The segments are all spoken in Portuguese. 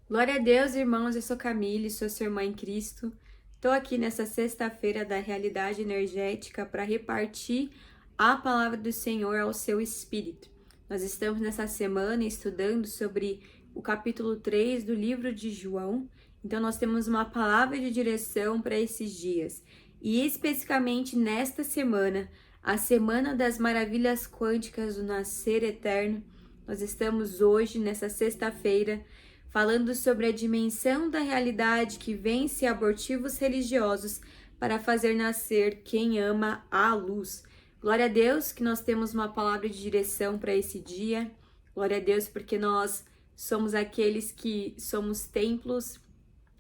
Glória a Deus, irmãos, eu sou Camille, sou sua irmã em Cristo. Estou aqui nessa sexta-feira da realidade energética para repartir a palavra do Senhor ao seu espírito. Nós estamos nessa semana estudando sobre o capítulo 3 do livro de João, então nós temos uma palavra de direção para esses dias. E especificamente nesta semana, a Semana das Maravilhas Quânticas do Nascer Eterno, nós estamos hoje, nessa sexta-feira, falando sobre a dimensão da realidade que vence abortivos religiosos para fazer nascer quem ama a luz. Glória a Deus que nós temos uma palavra de direção para esse dia. Glória a Deus porque nós somos aqueles que somos templos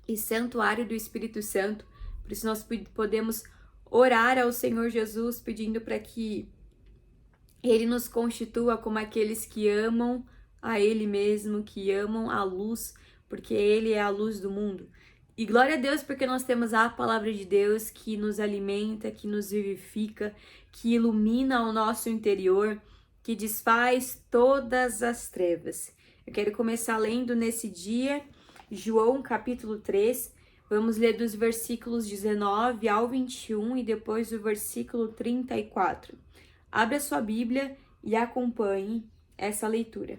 e santuário do Espírito Santo. Por isso nós podemos orar ao Senhor Jesus pedindo para que Ele nos constitua como aqueles que amam a Ele mesmo, que amam a luz, porque Ele é a luz do mundo. E glória a Deus porque nós temos a palavra de Deus que nos alimenta, que nos vivifica, que ilumina o nosso interior, que desfaz todas as trevas. Eu quero começar lendo nesse dia, João capítulo 3, vamos ler dos versículos 19 ao 21 e depois do versículo 34. Abra sua Bíblia e acompanhe essa leitura.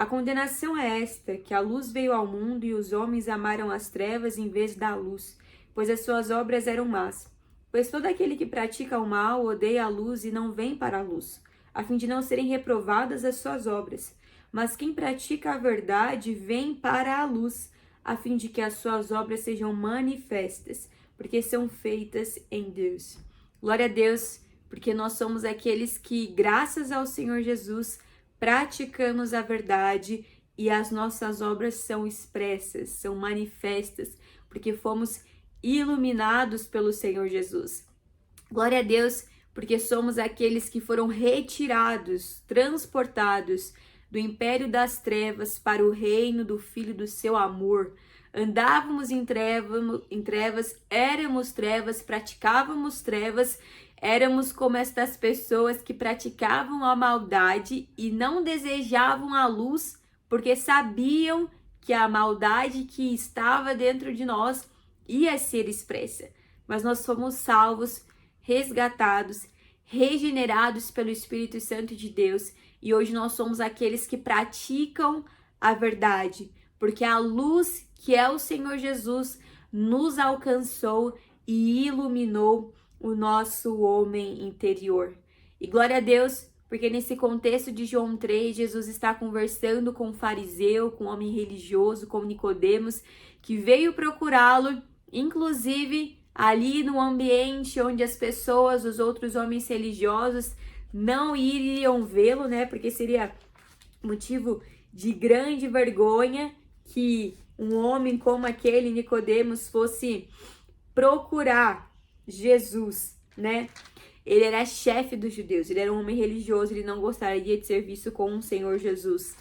A condenação é esta, que a luz veio ao mundo e os homens amaram as trevas em vez da luz, pois as suas obras eram más. Pois todo aquele que pratica o mal odeia a luz e não vem para a luz, a fim de não serem reprovadas as suas obras. Mas quem pratica a verdade vem para a luz, a fim de que as suas obras sejam manifestas, porque são feitas em Deus. Glória a Deus, porque nós somos aqueles que, graças ao Senhor Jesus, praticamos a verdade e as nossas obras são expressas, são manifestas, porque fomos iluminados pelo Senhor Jesus. Glória a Deus, porque somos aqueles que foram retirados, transportados do império das trevas para o reino do Filho do seu amor. Andávamos em trevas, éramos trevas, praticávamos trevas, éramos como estas pessoas que praticavam a maldade e não desejavam a luz, porque sabiam que a maldade que estava dentro de nós ia ser expressa. Mas nós fomos salvos, resgatados, regenerados pelo Espírito Santo de Deus, e hoje nós somos aqueles que praticam a verdade, porque a luz que é o Senhor Jesus nos alcançou e iluminou o nosso homem interior. E glória a Deus, porque nesse contexto de João 3, Jesus está conversando com um fariseu, com um homem religioso, com Nicodemos, que veio procurá-lo, inclusive ali no ambiente onde as pessoas, os outros homens religiosos, não iriam vê-lo, né? Porque seria motivo de grande vergonha que um homem como aquele Nicodemos fosse procurar Jesus, né? Ele era chefe dos judeus, ele era um homem religioso, ele não gostaria de ser visto com o Senhor Jesus.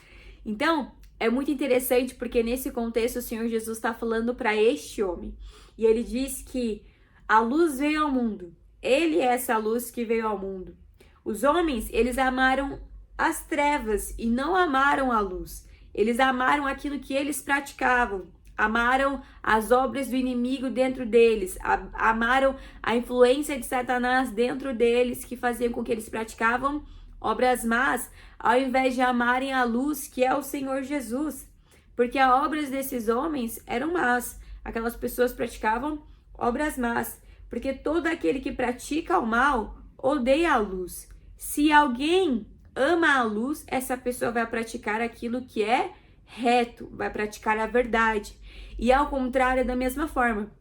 Então, é muito interessante porque nesse contexto o Senhor Jesus está falando para este homem. E ele diz que a luz veio ao mundo. Ele é essa luz que veio ao mundo. Os homens, eles amaram as trevas e não amaram a luz. Eles amaram aquilo que eles praticavam. Amaram as obras do inimigo dentro deles, amaram a influência de Satanás dentro deles, que faziam com que eles praticavam obras más, ao invés de amarem a luz, que é o Senhor Jesus. Porque as obras desses homens eram más, aquelas pessoas praticavam obras más, porque todo aquele que pratica o mal odeia a luz. Se alguém ama a luz, essa pessoa vai praticar aquilo que é reto, vai praticar a verdade. E ao contrário, da mesma forma,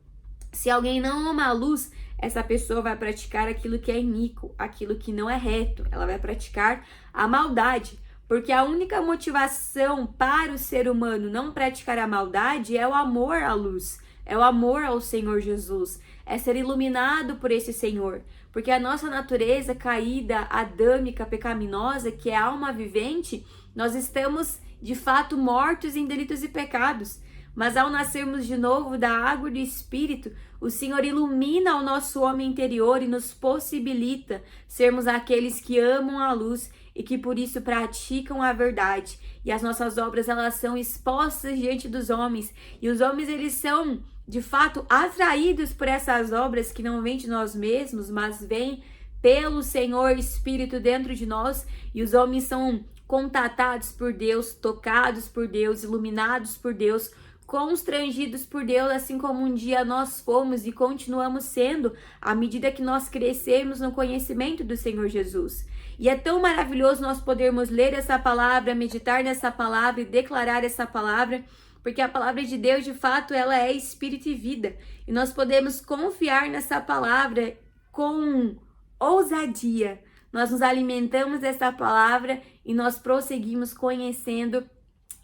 se alguém não ama a luz, essa pessoa vai praticar aquilo que é iníquo, aquilo que não é reto, ela vai praticar a maldade, porque a única motivação para o ser humano não praticar a maldade é o amor à luz, é o amor ao Senhor Jesus, é ser iluminado por esse Senhor, porque a nossa natureza caída, adâmica, pecaminosa, que é a alma vivente, nós estamos de fato mortos em delitos e pecados, mas ao nascermos de novo da água e do Espírito, o Senhor ilumina o nosso homem interior e nos possibilita sermos aqueles que amam a luz e que por isso praticam a verdade. E as nossas obras, elas são expostas diante dos homens, e os homens, eles são de fato atraídos por essas obras que não vêm de nós mesmos, mas vêm pelo Senhor Espírito dentro de nós, e os homens são contatados por Deus, tocados por Deus, iluminados por Deus, constrangidos por Deus, assim como um dia nós fomos e continuamos sendo, à medida que nós crescemos no conhecimento do Senhor Jesus. E é tão maravilhoso nós podermos ler essa palavra, meditar nessa palavra e declarar essa palavra, porque a palavra de Deus, de fato, ela é espírito e vida. E nós podemos confiar nessa palavra com ousadia. Nós nos alimentamos dessa palavra e nós prosseguimos conhecendo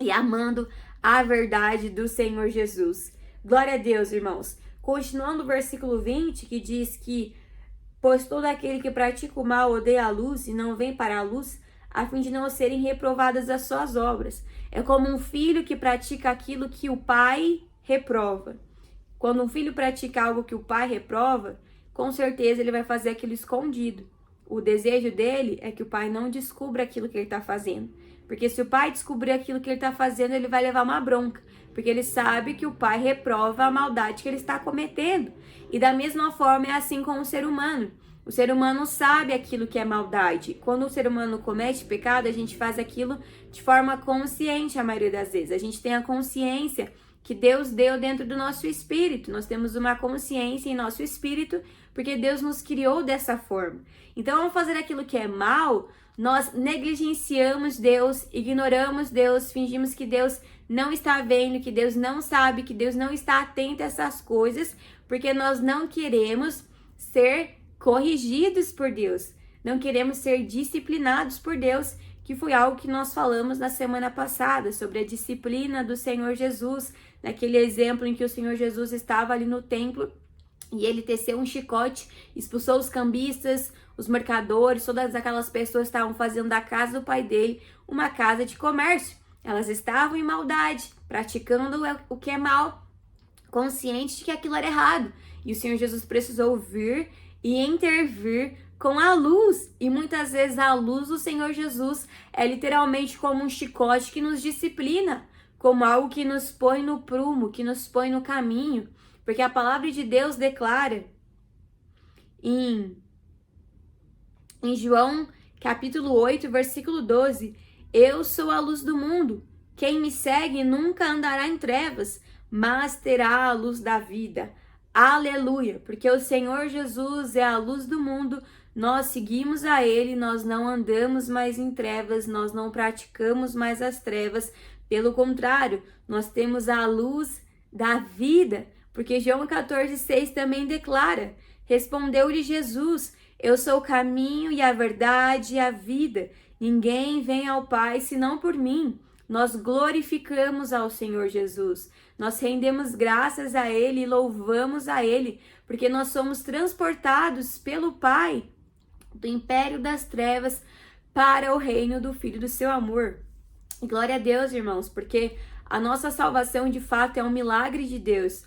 e amando a verdade do Senhor Jesus. Glória a Deus, irmãos. Continuando o versículo 20, que diz que pois todo aquele que pratica o mal odeia a luz e não vem para a luz, a fim de não serem reprovadas as suas obras. É como um filho que pratica aquilo que o pai reprova. Quando um filho pratica algo que o pai reprova, com certeza ele vai fazer aquilo escondido. O desejo dele é que o pai não descubra aquilo que ele está fazendo. Porque se o pai descobrir aquilo que ele está fazendo, ele vai levar uma bronca. Porque ele sabe que o pai reprova a maldade que ele está cometendo. E da mesma forma é assim com o ser humano. O ser humano sabe aquilo que é maldade. Quando o ser humano comete pecado, a gente faz aquilo de forma consciente a maioria das vezes. A gente tem a consciência que Deus deu dentro do nosso espírito. Nós temos uma consciência em nosso espírito porque Deus nos criou dessa forma. Então, ao fazer aquilo que é mal, nós negligenciamos Deus, ignoramos Deus, fingimos que Deus não está vendo, que Deus não sabe, que Deus não está atento a essas coisas, porque nós não queremos ser corrigidos por Deus, não queremos ser disciplinados por Deus, que foi algo que nós falamos na semana passada, sobre a disciplina do Senhor Jesus, naquele exemplo em que o Senhor Jesus estava ali no templo e ele teceu um chicote, expulsou os cambistas, os mercadores, todas aquelas pessoas que estavam fazendo da casa do pai dele uma casa de comércio. Elas estavam em maldade, praticando o que é mal, conscientes de que aquilo era errado. E o Senhor Jesus precisou vir e intervir com a luz. E muitas vezes a luz do Senhor Jesus é literalmente como um chicote que nos disciplina, como algo que nos põe no prumo, que nos põe no caminho. Porque a palavra de Deus declara em João capítulo 8, versículo 12, eu sou a luz do mundo. Quem me segue nunca andará em trevas, mas terá a luz da vida. Aleluia! Porque o Senhor Jesus é a luz do mundo, nós seguimos a Ele, nós não andamos mais em trevas, nós não praticamos mais as trevas. Pelo contrário, nós temos a luz da vida. Porque João 14,6 também declara, respondeu-lhe Jesus, eu sou o caminho e a verdade e a vida. Ninguém vem ao Pai senão por mim. Nós glorificamos ao Senhor Jesus. Nós rendemos graças a Ele e louvamos a Ele, porque nós somos transportados pelo Pai do império das trevas para o reino do Filho do seu amor. E glória a Deus, irmãos, porque a nossa salvação de fato é um milagre de Deus.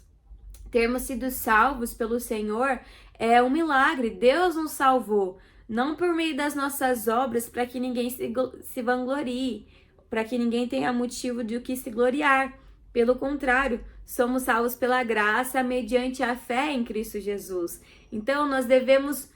Termos sido salvos pelo Senhor é um milagre. Deus nos salvou, não por meio das nossas obras, para que ninguém se vanglorie, para que ninguém tenha motivo de o que se gloriar. Pelo contrário, somos salvos pela graça mediante a fé em Cristo Jesus. Então, nós devemos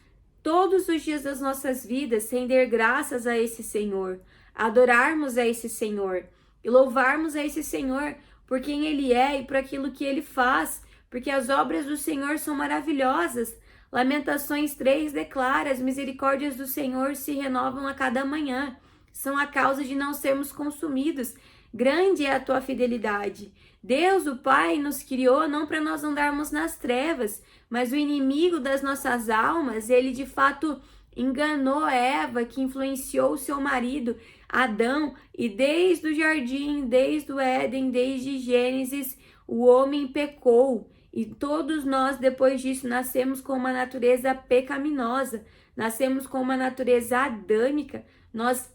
todos os dias das nossas vidas render graças a esse Senhor, adorarmos a esse Senhor e louvarmos a esse Senhor por quem Ele é e por aquilo que Ele faz, porque as obras do Senhor são maravilhosas. Lamentações 3 declara, as misericórdias do Senhor se renovam a cada manhã, são a causa de não sermos consumidos. Grande é a tua fidelidade. Deus, o Pai, nos criou não para nós andarmos nas trevas, mas o inimigo das nossas almas, ele de fato enganou Eva, que influenciou o seu marido, Adão, e desde o jardim, desde o Éden, desde Gênesis, o homem pecou. E todos nós, depois disso, nascemos com uma natureza pecaminosa, nascemos com uma natureza adâmica. Nós,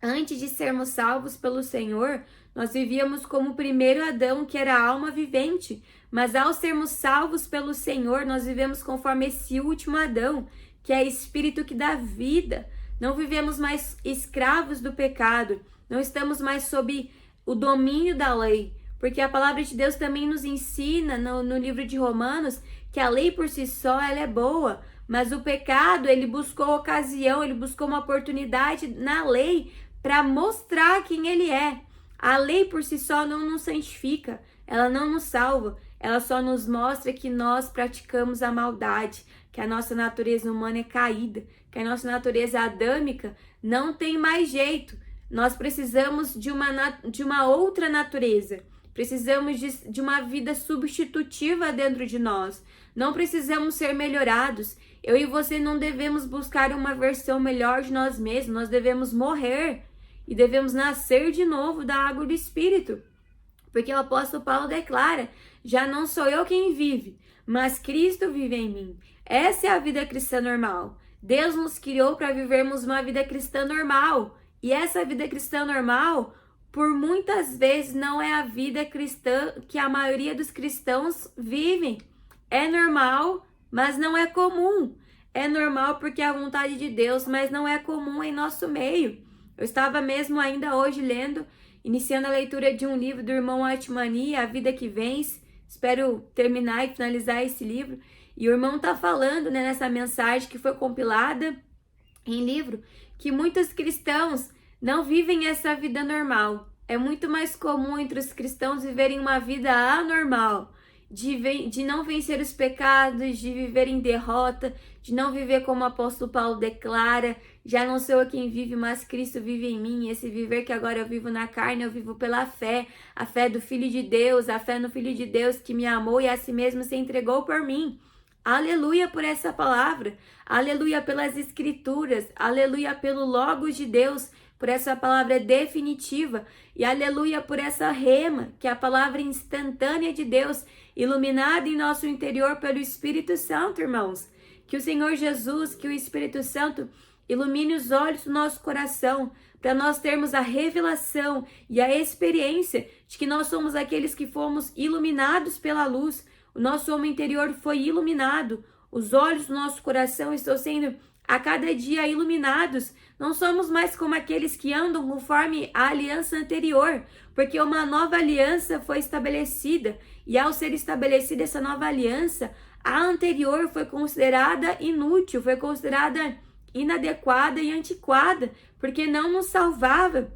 antes de sermos salvos pelo Senhor, nós vivíamos como o primeiro Adão, que era a alma vivente. Mas ao sermos salvos pelo Senhor, nós vivemos conforme esse último Adão, que é espírito que dá vida. não vivemos mais escravos do pecado, não estamos mais sob o domínio da lei, porque a palavra de Deus também nos ensina no livro de Romanos que a lei por si só ela é boa, mas o pecado ele buscou ocasião, ele buscou uma oportunidade na lei para mostrar quem ele é. A lei por si só não nos santifica, ela não nos salva, ela só nos mostra que nós praticamos a maldade, que a nossa natureza humana é caída, que a nossa natureza adâmica não tem mais jeito. Nós precisamos de uma outra natureza, precisamos de uma vida substitutiva dentro de nós. Não precisamos ser melhorados. Eu e você não devemos buscar uma versão melhor de nós mesmos, nós devemos morrer e devemos nascer de novo da água do Espírito. Porque o apóstolo Paulo declara, já não sou eu quem vive, mas Cristo vive em mim. Essa é a vida cristã normal. Deus nos criou para vivermos uma vida cristã normal. E essa vida cristã normal, por muitas vezes, não é a vida cristã que a maioria dos cristãos vivem. É normal, mas não é comum. É normal porque é a vontade de Deus, mas não é comum em nosso meio. Eu estava mesmo ainda hoje lendo, iniciando a leitura de um livro do irmão Atmani, A Vida que Vence. Espero terminar e finalizar esse livro. E o irmão está falando, né, nessa mensagem que foi compilada em livro, que muitos cristãos não vivem essa vida normal. É muito mais comum entre os cristãos viverem uma vida anormal, de não vencer os pecados, de viver em derrota, de não viver como o apóstolo Paulo declara, já não sou eu quem vive, mas Cristo vive em mim. Esse viver que agora eu vivo na carne, eu vivo pela fé, a fé do Filho de Deus, a fé no Filho de Deus que me amou e a si mesmo se entregou por mim. Aleluia por essa palavra, aleluia pelas escrituras, aleluia pelo Logos de Deus, por essa palavra definitiva, e aleluia por essa rema, que é a palavra instantânea de Deus, iluminada em nosso interior pelo Espírito Santo, irmãos. Que o Senhor Jesus, que o Espírito Santo ilumine os olhos do nosso coração, para nós termos a revelação e a experiência de que nós somos aqueles que fomos iluminados pela luz. O nosso homem interior foi iluminado, os olhos do nosso coração estão sendo a cada dia iluminados. Não somos mais como aqueles que andam conforme a aliança anterior, porque uma nova aliança foi estabelecida, e ao ser estabelecida essa nova aliança, a anterior foi considerada inútil, foi considerada inadequada e antiquada, porque não nos salvava.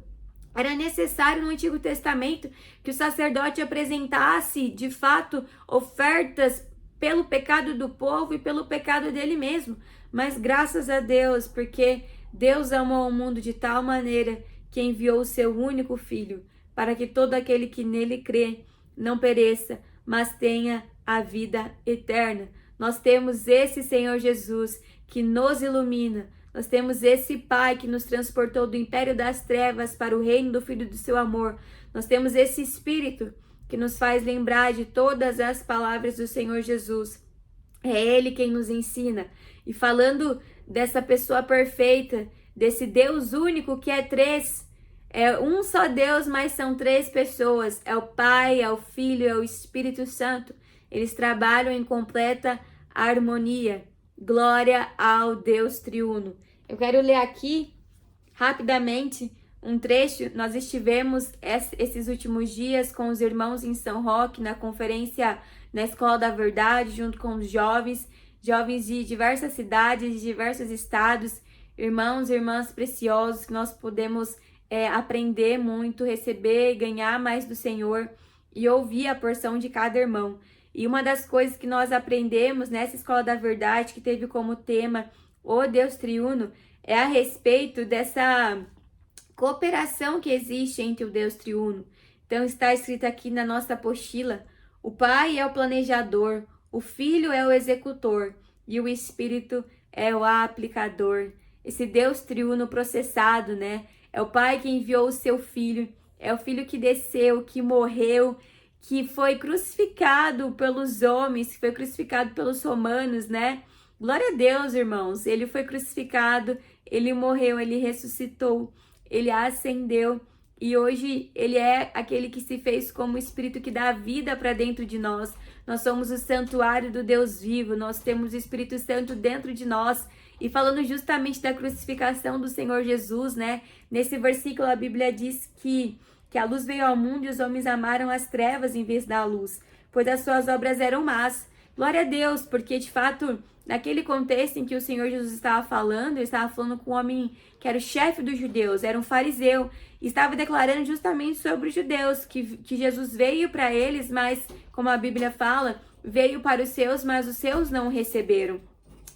Era necessário no Antigo Testamento que o sacerdote apresentasse, de fato, ofertas pelo pecado do povo e pelo pecado dele mesmo. Mas graças a Deus, porque Deus amou o mundo de tal maneira que enviou o seu único Filho, para que todo aquele que nele crê não pereça, mas tenha a vida eterna. Nós temos esse Senhor Jesus que nos ilumina. Nós temos esse Pai que nos transportou do império das trevas para o reino do Filho do seu amor. Nós temos esse Espírito que nos faz lembrar de todas as palavras do Senhor Jesus. É Ele quem nos ensina. E falando dessa pessoa perfeita, desse Deus único que é três, é um só Deus, mas são três pessoas. É o Pai, é o Filho, é o Espírito Santo. Eles trabalham em completa harmonia. Glória ao Deus triuno. Eu quero ler aqui rapidamente um trecho. Nós estivemos esses últimos dias com os irmãos em São Roque, na conferência na Escola da Verdade, junto com os jovens de diversas cidades, de diversos estados, irmãos e irmãs preciosos, que nós podemos aprender muito, receber e ganhar mais do Senhor e ouvir a porção de cada irmão. E uma das coisas que nós aprendemos nessa Escola da Verdade, que teve como tema o Deus triuno, é a respeito dessa cooperação que existe entre o Deus triuno. Então está escrito aqui na nossa apostila: o Pai é o planejador, o Filho é o executor e o Espírito é o aplicador. Esse Deus triuno processado, né? É o Pai que enviou o seu Filho, é o Filho que desceu, que morreu, que foi crucificado pelos homens, que foi crucificado pelos romanos, né? Glória a Deus, irmãos. Ele foi crucificado, ele morreu, ele ressuscitou, ele ascendeu e hoje ele é aquele que se fez como o Espírito que dá vida para dentro de nós. Nós somos o santuário do Deus vivo, nós temos o Espírito Santo dentro de nós E falando justamente da crucificação do Senhor Jesus, né? Nesse versículo a Bíblia diz que a luz veio ao mundo e os homens amaram as trevas em vez da luz, pois as suas obras eram más. Glória a Deus, porque de fato, naquele contexto em que o Senhor Jesus estava falando, ele estava falando com um homem que era o chefe dos judeus, era um fariseu, e estava declarando justamente sobre os judeus, que Jesus veio para eles, mas, como a Bíblia fala, veio para os seus, mas os seus não o receberam.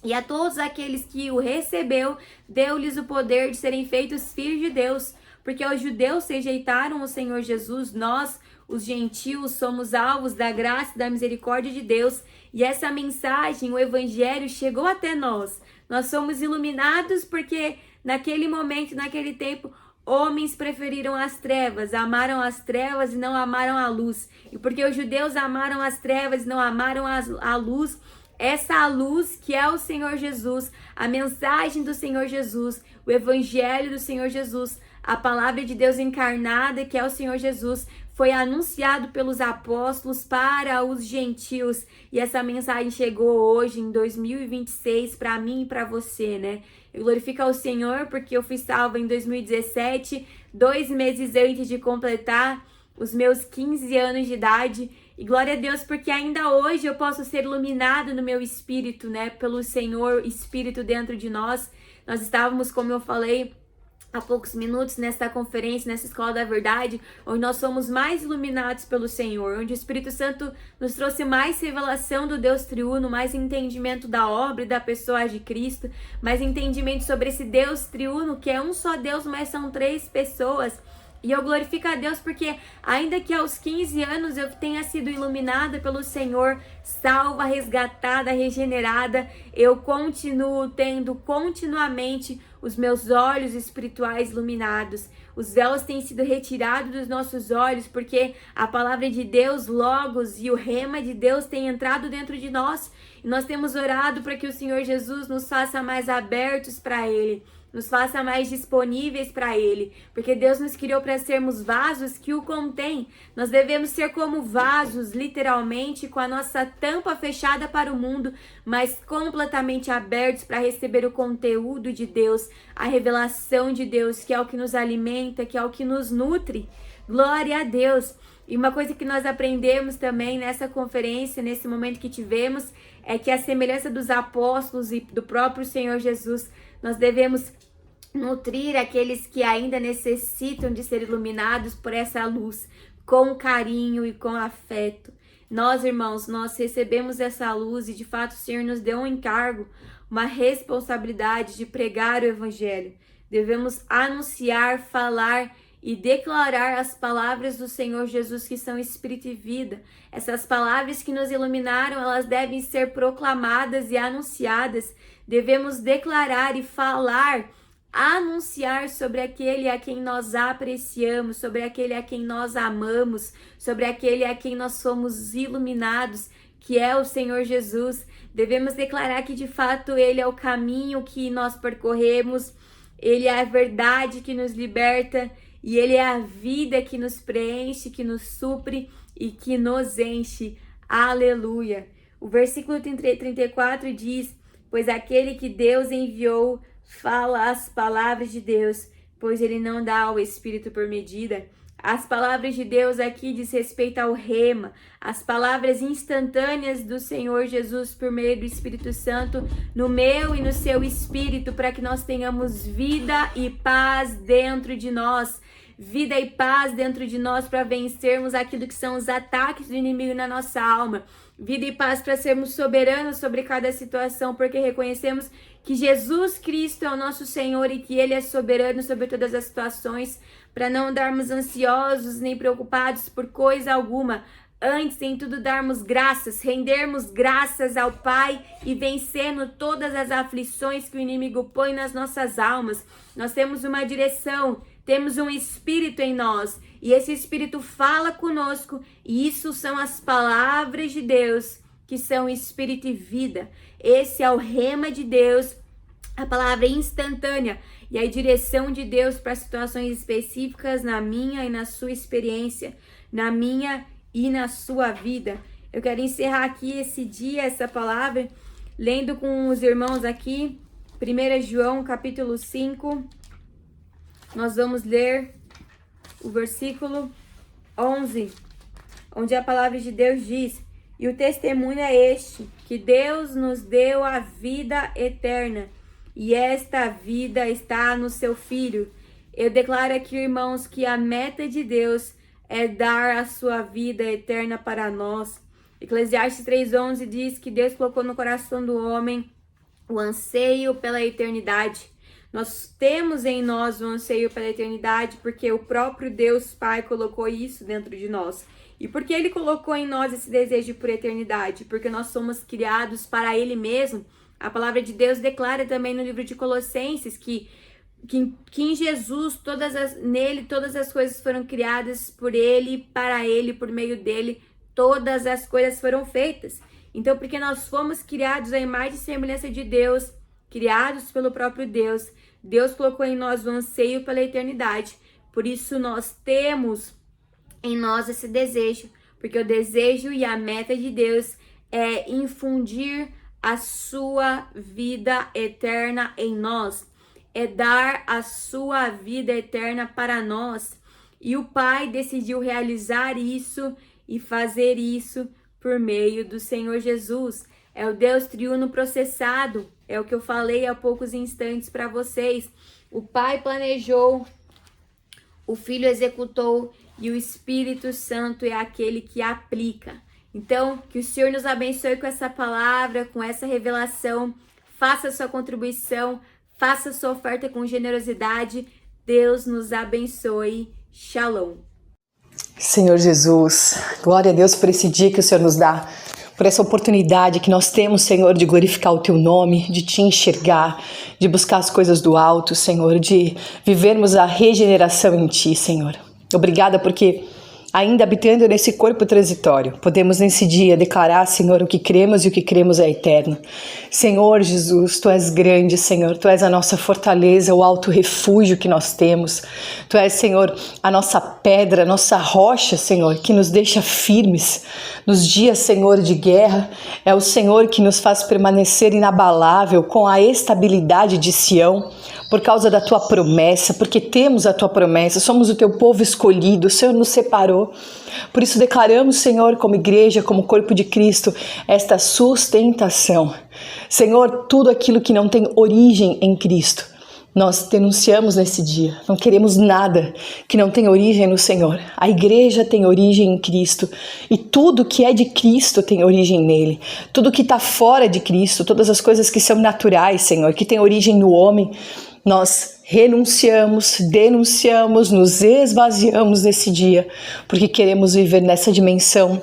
E a todos aqueles que o recebeu, deu-lhes o poder de serem feitos filhos de Deus, porque os judeus rejeitaram o Senhor Jesus, nós, os gentios, somos alvos da graça e da misericórdia de Deus, e essa mensagem, o evangelho, chegou até nós. Nós somos iluminados porque naquele momento, naquele tempo, homens preferiram as trevas, amaram as trevas e não amaram a luz. E porque os judeus amaram as trevas e não amaram a luz, essa luz que é o Senhor Jesus, a mensagem do Senhor Jesus, o evangelho do Senhor Jesus, a palavra de Deus encarnada, que é o Senhor Jesus, foi anunciado pelos apóstolos para os gentios. E essa mensagem chegou hoje, em 2026, para mim e para você, né? Eu glorifico ao Senhor porque eu fui salva em 2017, 2 meses antes de completar os meus 15 anos de idade. E glória a Deus porque ainda hoje eu posso ser iluminado no meu espírito, né? Pelo Senhor, Espírito dentro de nós. Nós estávamos, como eu falei há poucos minutos, nessa conferência, nessa Escola da Verdade, onde nós somos mais iluminados pelo Senhor, onde o Espírito Santo nos trouxe mais revelação do Deus triuno, mais entendimento da obra e da pessoa de Cristo, mais entendimento sobre esse Deus triuno, que é um só Deus, mas são 3 pessoas. E eu glorifico a Deus porque ainda que aos 15 anos eu tenha sido iluminada pelo Senhor, salva, resgatada, regenerada, eu continuo tendo continuamente os meus olhos espirituais iluminados. Os véus têm sido retirados dos nossos olhos porque a palavra de Deus, Logos e o rema de Deus tem entrado dentro de nós. E nós temos orado para que o Senhor Jesus nos faça mais abertos para Ele, nos faça mais disponíveis para Ele, porque Deus nos criou para sermos vasos que o contém. Nós devemos ser como vasos, literalmente, com a nossa tampa fechada para o mundo, mas completamente abertos para receber o conteúdo de Deus, a revelação de Deus, que é o que nos alimenta, que é o que nos nutre. Glória a Deus! E uma coisa que nós aprendemos também nessa conferência, nesse momento que tivemos, é que a semelhança dos apóstolos e do próprio Senhor Jesus, nós devemos nutrir aqueles que ainda necessitam de ser iluminados por essa luz, com carinho e com afeto. Nós, irmãos, nós recebemos essa luz e de fato o Senhor nos deu um encargo, uma responsabilidade de pregar o Evangelho. Devemos anunciar, falar e declarar as palavras do Senhor Jesus que são espírito e vida. Essas palavras que nos iluminaram, elas devem ser proclamadas e anunciadas. Devemos declarar e falar, anunciar sobre aquele a quem nós apreciamos, sobre aquele a quem nós amamos, sobre aquele a quem nós somos iluminados, que é o Senhor Jesus. Devemos declarar que de fato Ele é o caminho que nós percorremos, Ele é a verdade que nos liberta, e Ele é a vida que nos preenche, que nos supre e que nos enche. Aleluia! O versículo 34 diz: pois aquele que Deus enviou fala as palavras de Deus, pois Ele não dá o Espírito por medida. As palavras de Deus aqui diz respeito ao rema, as palavras instantâneas do Senhor Jesus por meio do Espírito Santo no meu e no seu espírito, para que nós tenhamos vida e paz dentro de nós. Vida e paz dentro de nós para vencermos aquilo que são os ataques do inimigo na nossa alma. Vida e paz para sermos soberanos sobre cada situação, porque reconhecemos que Jesus Cristo é o nosso Senhor e que Ele é soberano sobre todas as situações, para não andarmos ansiosos nem preocupados por coisa alguma. Antes, em tudo, darmos graças, rendermos graças ao Pai e vencendo todas as aflições que o inimigo põe nas nossas almas. Nós temos uma direção, temos um Espírito em nós e esse Espírito fala conosco, e isso são as palavras de Deus, que são Espírito e vida. Esse é o rema de Deus, a palavra instantânea e a direção de Deus para situações específicas na minha e na sua experiência, na minha e na sua vida. Eu quero encerrar aqui esse dia, essa palavra, lendo com os irmãos aqui 1 João capítulo 5, nós vamos ler o versículo 11, onde a palavra de Deus diz: e o testemunho é este, que Deus nos deu a vida eterna, e esta vida está no seu Filho. Eu declaro aqui, irmãos, que a meta de Deus é dar a sua vida eterna para nós. Eclesiastes 3:11 diz que Deus colocou no coração do homem o anseio pela eternidade. Nós temos em nós o anseio pela eternidade porque o próprio Deus Pai colocou isso dentro de nós. E por que Ele colocou em nós esse desejo por eternidade? Porque nós somos criados para Ele mesmo. A palavra de Deus declara também no livro de Colossenses que em Jesus, nele todas as coisas foram criadas por Ele, para Ele, por meio dele, todas as coisas foram feitas. Então, porque nós fomos criados à imagem e semelhança de Deus, criados pelo próprio Deus, Deus colocou em nós o anseio pela eternidade. Por isso nós temos em nós esse desejo, porque o desejo e a meta de Deus é infundir a sua vida eterna em nós, é dar a sua vida eterna para nós. E o Pai decidiu realizar isso e fazer isso por meio do Senhor Jesus. É o Deus triuno processado, é o que eu falei há poucos instantes para vocês. O Pai planejou, o Filho executou e o Espírito Santo é aquele que aplica. Então, que o Senhor nos abençoe com essa palavra, com essa revelação. Faça a sua contribuição, faça a sua oferta com generosidade. Deus nos abençoe. Shalom. Senhor Jesus, glória a Deus por esse dia que o Senhor nos dá, por essa oportunidade que nós temos, Senhor, de glorificar o Teu nome, de Te enxergar, de buscar as coisas do alto, Senhor, de vivermos a regeneração em Ti, Senhor. Obrigada porque, ainda habitando nesse corpo transitório, podemos nesse dia declarar, Senhor, o que cremos e o que cremos é eterno. Senhor Jesus, Tu és grande, Senhor, Tu és a nossa fortaleza, o alto refúgio que nós temos. Tu és, Senhor, a nossa pedra, a nossa rocha, Senhor, que nos deixa firmes nos dias, Senhor, de guerra. É o Senhor que nos faz permanecer inabalável com a estabilidade de Sião, por causa da Tua promessa, porque temos a Tua promessa, somos o Teu povo escolhido, o Senhor nos separou. Por isso declaramos, Senhor, como igreja, como corpo de Cristo, esta sustentação. Senhor, tudo aquilo que não tem origem em Cristo, nós denunciamos nesse dia. Não queremos nada que não tenha origem no Senhor. A igreja tem origem em Cristo e tudo que é de Cristo tem origem nele. Tudo que está fora de Cristo, todas as coisas que são naturais, Senhor, que tem origem no homem, nós renunciamos, denunciamos, nos esvaziamos nesse dia, porque queremos viver nessa dimensão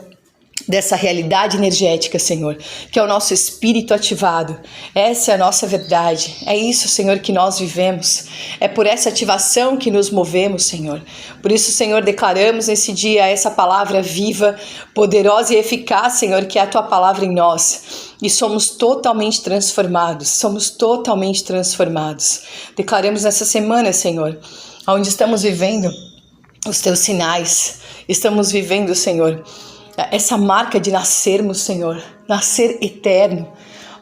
dessa realidade energética, Senhor, que é o nosso espírito ativado. Essa é a nossa verdade. É isso, Senhor, que nós vivemos. É por essa ativação que nos movemos, Senhor. Por isso, Senhor, declaramos nesse dia essa palavra viva, poderosa e eficaz, Senhor, que é a Tua palavra em nós. E somos totalmente transformados. Somos totalmente transformados. Declaramos nessa semana, Senhor, onde estamos vivendo os Teus sinais. Estamos vivendo, Senhor, essa marca de nascermos, Senhor, nascer eterno.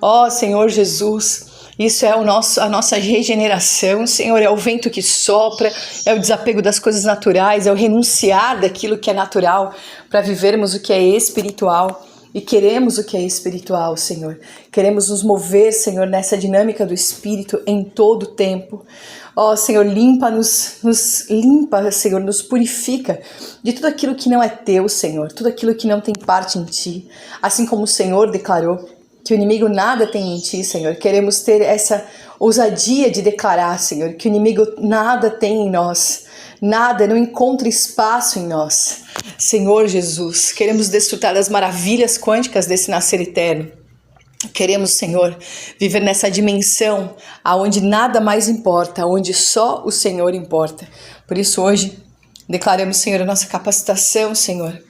Ó Senhor Jesus, isso é a nossa regeneração, Senhor, é o vento que sopra, é o desapego das coisas naturais, é o renunciar daquilo que é natural para vivermos o que é espiritual. E queremos o que é espiritual, Senhor. Queremos nos mover, Senhor, nessa dinâmica do Espírito em todo o tempo. Ó, Senhor, limpa-nos, nos limpa, Senhor, nos purifica de tudo aquilo que não é Teu, Senhor, tudo aquilo que não tem parte em Ti. Assim como o Senhor declarou que o inimigo nada tem em Ti, Senhor. Queremos ter essa ousadia de declarar, Senhor, que o inimigo nada tem em nós. Nada, não encontra espaço em nós. Senhor Jesus, queremos desfrutar das maravilhas quânticas desse nascer eterno. Queremos, Senhor, viver nessa dimensão aonde nada mais importa, onde só o Senhor importa. Por isso hoje declaramos, Senhor, a nossa capacitação, Senhor,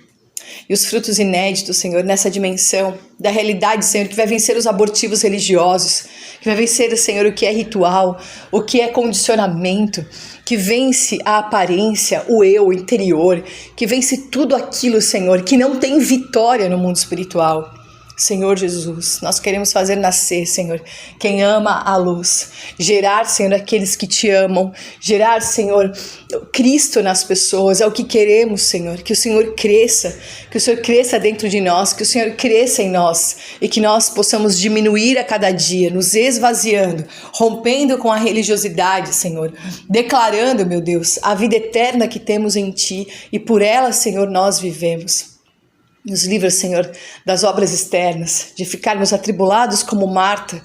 e os frutos inéditos, Senhor, nessa dimensão da realidade, Senhor, que vai vencer os abortivos religiosos, que vai vencer, Senhor, o que é ritual, o que é condicionamento, que vence a aparência, o eu, o interior, que vence tudo aquilo, Senhor, que não tem vitória no mundo espiritual. Senhor Jesus, nós queremos fazer nascer, Senhor, quem ama a luz, gerar, Senhor, aqueles que te amam, gerar, Senhor, Cristo nas pessoas, é o que queremos, Senhor, que o Senhor cresça dentro de nós, que o Senhor cresça em nós e que nós possamos diminuir a cada dia, nos esvaziando, rompendo com a religiosidade, Senhor, declarando, meu Deus, a vida eterna que temos em Ti e por ela, Senhor, nós vivemos. Nos livra, Senhor, das obras externas, de ficarmos atribulados como Marta,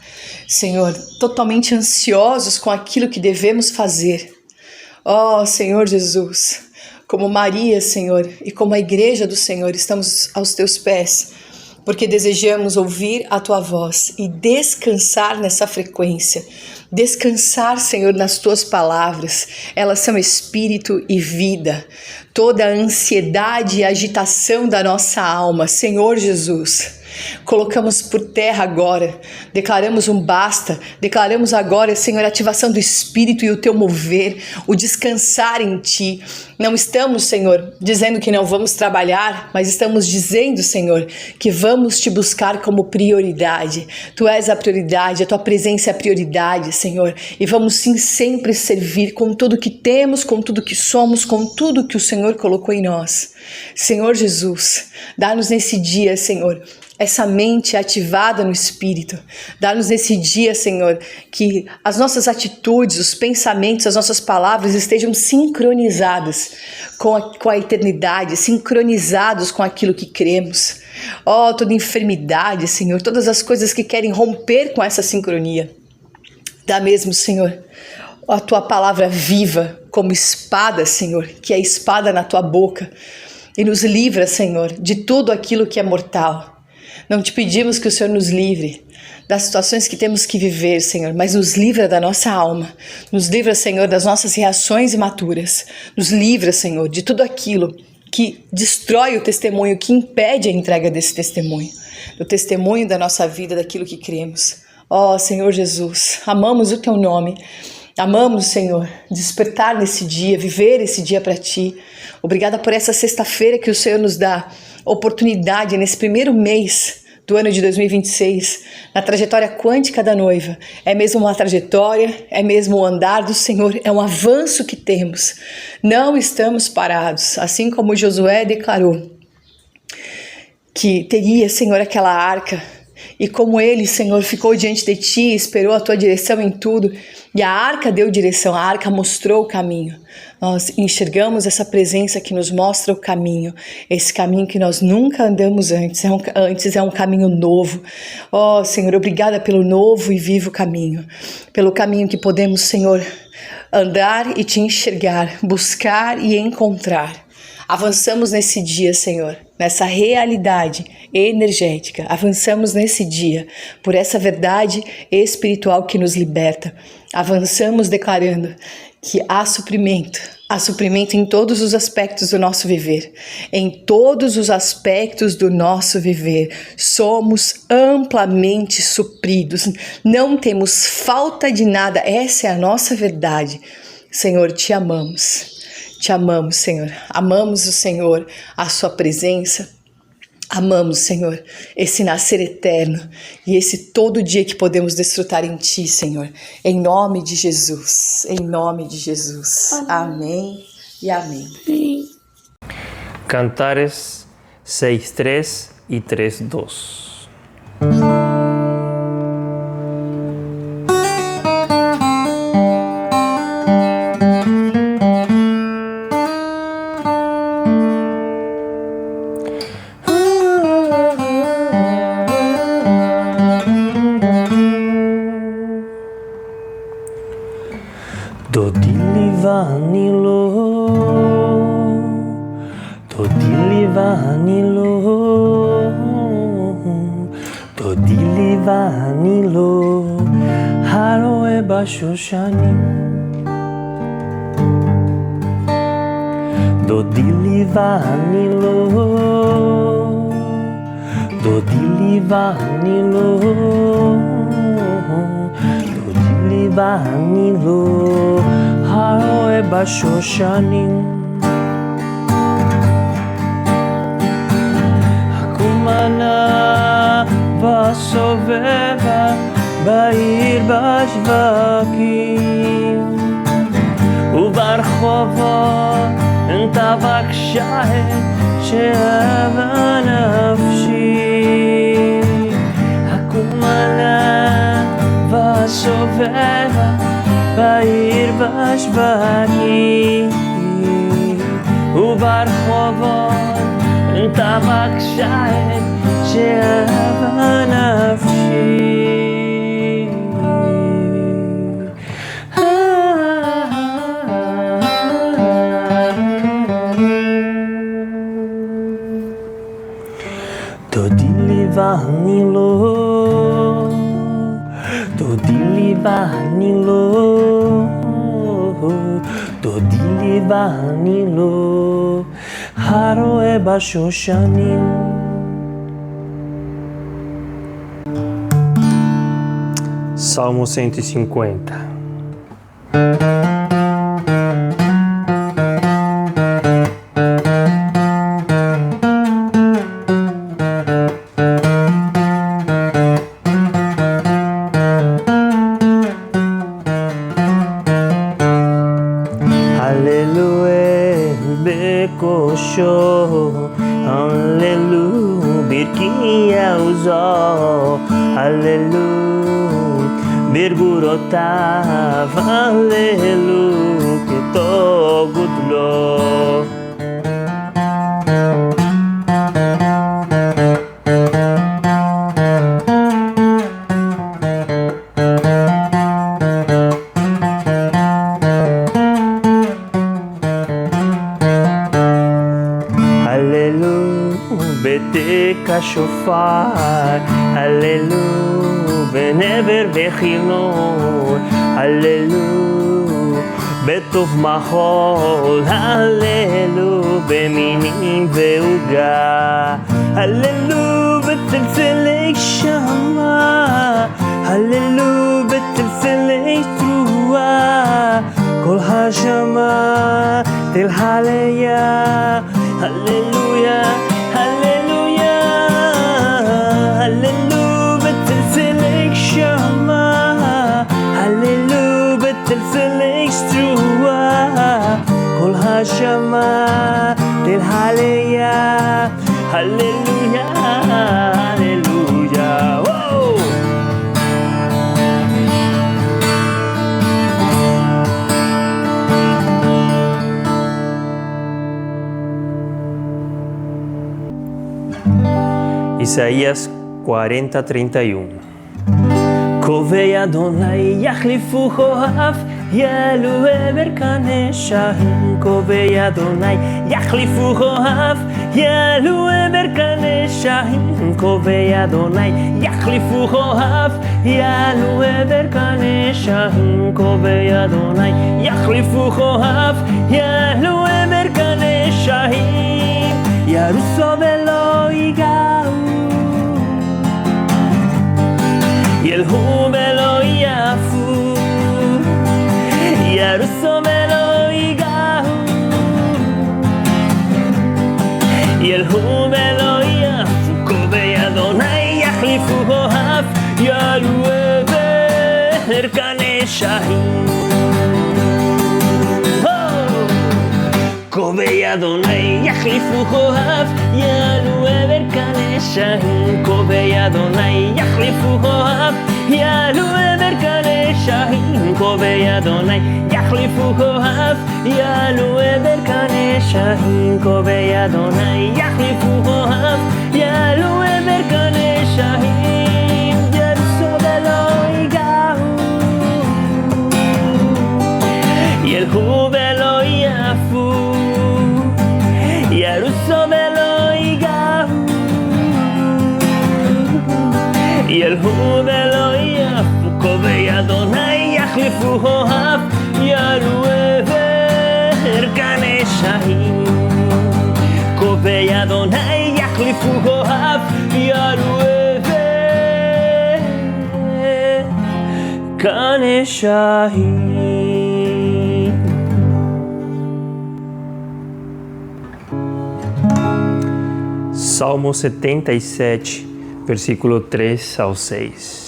Senhor, totalmente ansiosos com aquilo que devemos fazer. Ó, Senhor Jesus, como Maria, Senhor, e como a igreja do Senhor, estamos aos Teus pés, porque desejamos ouvir a Tua voz e descansar nessa frequência. Descansar, Senhor, nas Tuas palavras. Elas são espírito e vida. Toda a ansiedade e agitação da nossa alma, Senhor Jesus, colocamos por terra agora, declaramos um basta, declaramos agora, Senhor, a ativação do Espírito e o Teu mover, o descansar em Ti. Não estamos, Senhor, dizendo que não vamos trabalhar, mas estamos dizendo, Senhor, que vamos Te buscar como prioridade. Tu és a prioridade, a Tua presença é a prioridade, Senhor, e vamos sim sempre servir com tudo que temos, com tudo que somos, com tudo que o Senhor colocou em nós. Senhor Jesus, dá-nos nesse dia, Senhor, essa mente ativada no Espírito. Dá-nos nesse dia, Senhor, que as nossas atitudes, os pensamentos, as nossas palavras estejam sincronizadas com a eternidade, sincronizados com aquilo que cremos. Ó, toda enfermidade, Senhor, todas as coisas que querem romper com essa sincronia. Dá mesmo, Senhor, a Tua palavra viva como espada, Senhor, que é a espada na Tua boca. E nos livra, Senhor, de tudo aquilo que é mortal. Não Te pedimos que o Senhor nos livre das situações que temos que viver, Senhor, mas nos livra da nossa alma. Nos livra, Senhor, das nossas reações imaturas. Nos livra, Senhor, de tudo aquilo que destrói o testemunho, que impede a entrega desse testemunho. Do testemunho da nossa vida, daquilo que cremos. Ó, Senhor Jesus, amamos o Teu nome. Amamos, Senhor, despertar nesse dia, viver esse dia para Ti. Obrigada por essa sexta-feira que o Senhor nos dá oportunidade nesse primeiro mês do ano de 2026, na trajetória quântica da noiva. É mesmo uma trajetória, é mesmo o andar do Senhor, é um avanço que temos. Não estamos parados, assim como Josué declarou que teria, Senhor, aquela arca. E como ele, Senhor, ficou diante de Ti, esperou a Tua direção em tudo, e a arca deu direção, a arca mostrou o caminho. Nós enxergamos essa presença que nos mostra o caminho, esse caminho que nós nunca andamos antes, é um caminho novo. Ó, Senhor, obrigada pelo novo e vivo caminho, pelo caminho que podemos, Senhor, andar e Te enxergar, buscar e encontrar. Avançamos nesse dia, Senhor, nessa realidade energética. Avançamos nesse dia por essa verdade espiritual que nos liberta. Avançamos declarando que há suprimento em todos os aspectos do nosso viver. Em todos os aspectos do nosso viver, somos amplamente supridos. Não temos falta de nada. Essa é a nossa verdade. Senhor, Te amamos. Te amamos, Senhor. Amamos o Senhor, a Sua presença. Amamos, Senhor, esse nascer eterno e esse todo dia que podemos desfrutar em Ti, Senhor. Em nome de Jesus. Em nome de Jesus. Amém e amém. Cantares 6:3 e 3:2. Shoshanim Hakumana והסובבה בעיר בשווקים וברחובות תבקשה את שאהבה נפשי הקומה לה והסובבה בעיר בשווקים וברחובות תבקשה את שאהבה נפשי תודי לי ואני לא, תודי לי ואני לא, תודי לי ואני לא, הרואה בשושנים. Salmo 150. Aleluia, bekosho, aleluia, birkia uzo, aleluia, birgurotav, aleluia, ketogutlo. בתק השופר, הללו, בנבר וחילון, הללו, בטוב מחול, הללו, במינים ועוגה, הללו, בצלצלי שמה, הללו, בצלצלי תרועה, כל השמה תלהליה, הללויה, הללויה, הללו בצלצלי שמה, הללו בצלצלי תרועה, כל השמה תלהליה, הללויה, הללויה. Isaías 40:31. קובעי אדוני יחליפו כוכב, יעלו אברקני שחים. קובעי אדוני יחליפו כוכב, יעלו אברקני שחים. קובעי אדוני יחליפו כוכב, יעלו אברקני שחים. קובעי אדוני יחליפו כוכב, יעלו אברקני שחים. ירוסו ולא ייגעו, ילכו ולא יעפו, ירוסו ולא ייגעו, ילכו ולא יעפו. קובעי אדוני יחליפו כוכב, יעלו אברקני שחים. קובעי אדוני יחליפו כוכב, יעלו אברקני שחים. קובעי אדוני יחליפו כוכב, יעלו אברקני שחים. קובעי אדוני יחליפו כוכב, יעלו אברקני שחים. קובעי אדוני יחליפו כוכב, יעלו אברקני שחים. ירוסו ולא ייגעו, ילכו ולא יעפו, ירוסו ולא ייגעו, ילכו ולא יעפו. קובעי אדוני יחליפו כוכב, יעלו אברקני שחים. קובעי אדוני יחליפו כוכב, יעלו אברקני שחים. Salmo 77, versículo 3 ao 6.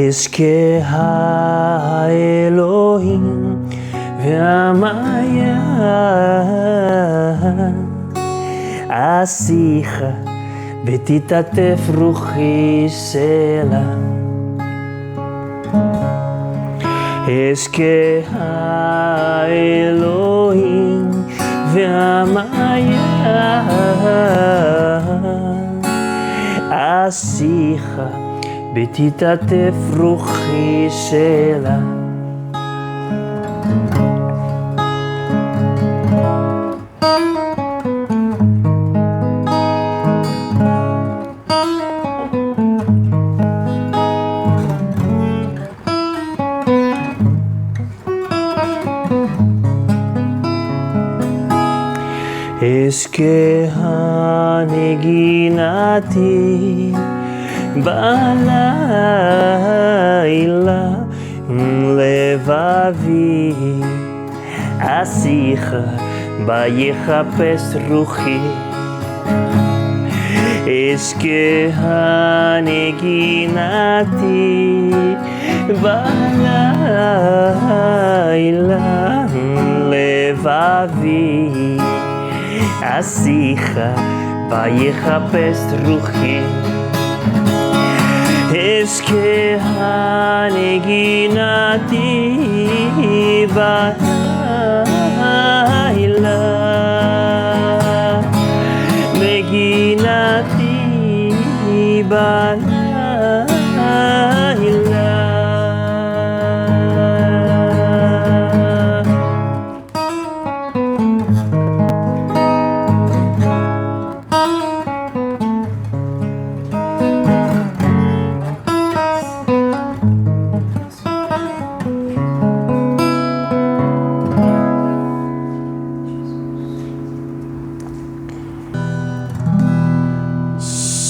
Eske ha-Elohim ve'amaya asicha v'titatef ruchi sela. Eske ha-Elohim ve'amaya asicha v'titatef ruchi sela. Eske haneginati balayla levavi asicha bayechapes ruchi. Eske haneginati balayla levavi asicha bayechapes ruchi. Eske haneginati balayla neginati balayla.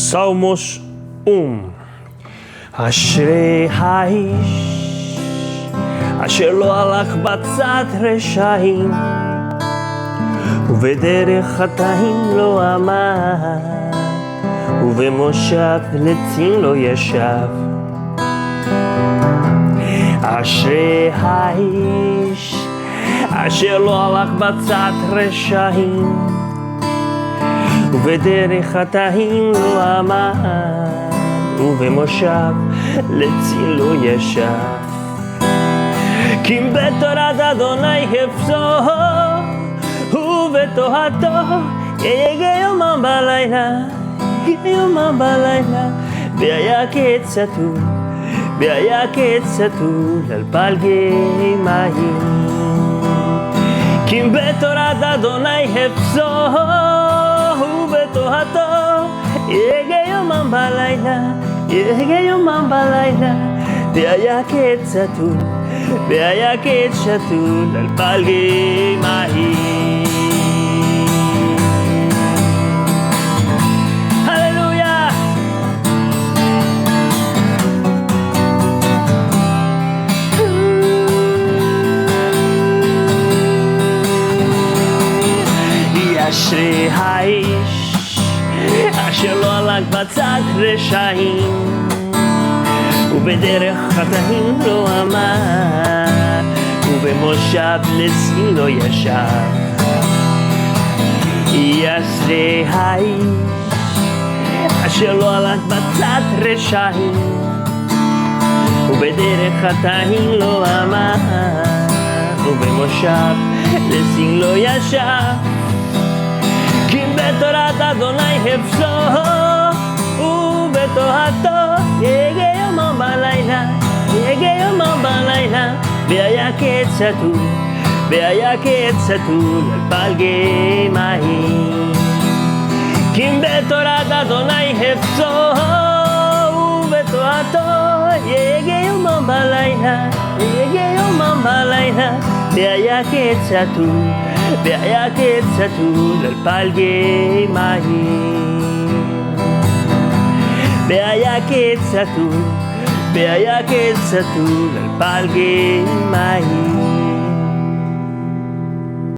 Salmos 1. Ashrei haish asher lo halach batzat reshaim ובדרך חטאים לא עמד ובמושב לצים לא ישב. אשרי האיש אשר לא הלך בצד רשעים ובדרך חטאים לא עמד ובמושב לצים לא ישב. כי בתורת אדוני חפצו ובתורתו יהיה יומם בלילה, יומם בלילה. והיה קץ סתום על פלגי מים. כי בתורת אדוני חפצו ובתורתו יהיה יומם בלילה, יהיה יומם בלילה. והיה קץ סתום על פלגי מים. אשרי האיש אשר לא הלך בצד רשעים ובדרך חטאים לא עמד ובמושב לצים לא ישב. אשרי האיש אשר לא הלך בצד רשעים ובדרך חטאים לא עמד ובמושב לצים לא ישב. כי בתורת אדוני חפצו ובתורתו יהיה יומם בלילה, יהיה יומם בלילה. והיה קץ סתום על פלגי מים. כי בתורת אדוני חפצו ובתורתו יהיה יומם בלילה, יהיה יומם בלילה. והיה קץ Beayakit sa tulal palgay mahim. Beayakit sa tulal palgay mahim.